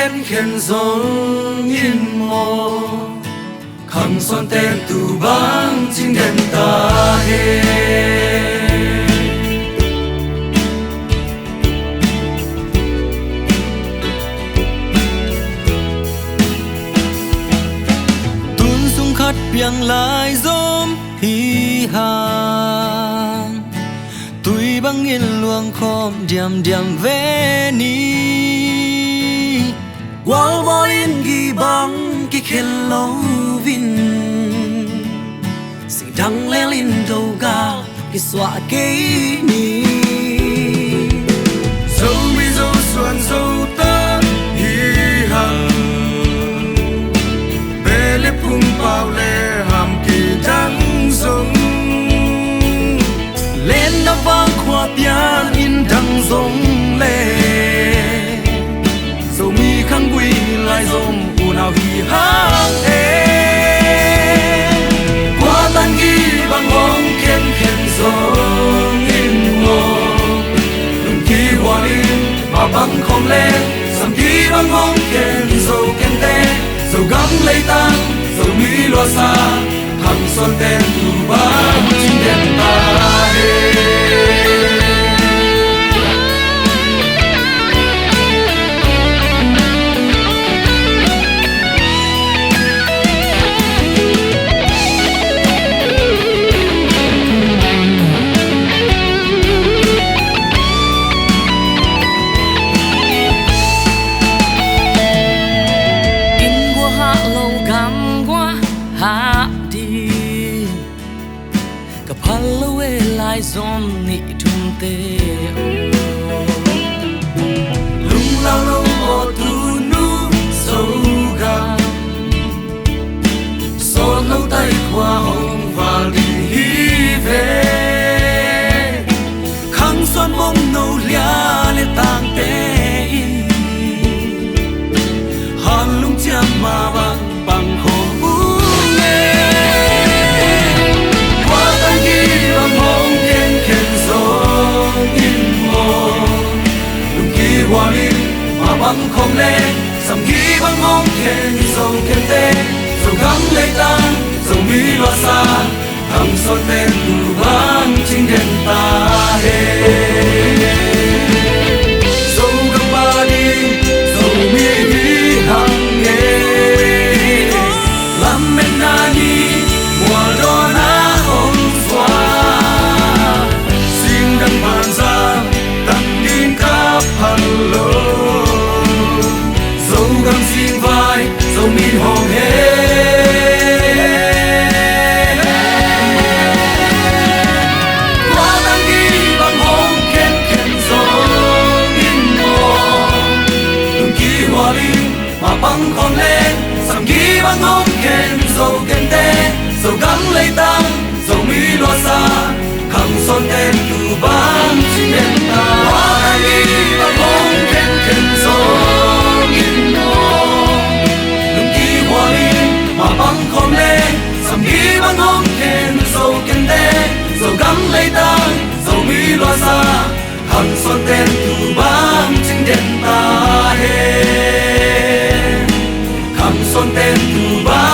khen khen dòng in mô khăng son tên tu bang chính đen ta he tuôn sung khát biang lại dôm hi hàng tui bang yên luang khom diam diam ve ni wal wal in gi bang ki khen lo vin sing dang le lin do ga ki swa ke ni zo mi zo suan zo ta hi hang be le pum pao le ham ki dang zong lên na vang khoa pian in dang zong le zo mi khang quy lai zong u nào hi hang e qua tan gi bang hong khen khen zong in mo lung ki hoa in mà bang không lên sam ki bang hong khen zo ken te zo gam lei tang zo mi lo sa hằng son ten tu bang chính đen ta he lai zom ni thung te lung lao lo o tu nu so ga so lâu tay qua hồng và đi hi về khăng son mong nâu lia le tang te han lung chiam ma bang bang ho hoa in mà băng không lên sầm ghi băng hong khen dầu khen tê dầu gắng lấy tan dầu mi lo xa thằng son tên tu băng chính đen ta he dầu gắng ba đi dầu mi đi hàng nghề làm men na đi mùa đó na hồng xoa xin đăng bàn ra tặng đi khắp hello dấu găng xin vai dấu mi hồng hê qua tăng đi bằng hồng khen khen dấu in mô đừng ký hoa linh mà băng còn lên sầm ghi bằng hồng khen dấu khen tê dấu găng lấy tăng dấu mi lo xa khăng son tên tu băng chính đen ta băng hong khen dầu khen tê dầu gắm lấy tan dầu mi lo xa hằng son tên tu băng chính đen ta he hằng son tên tu băng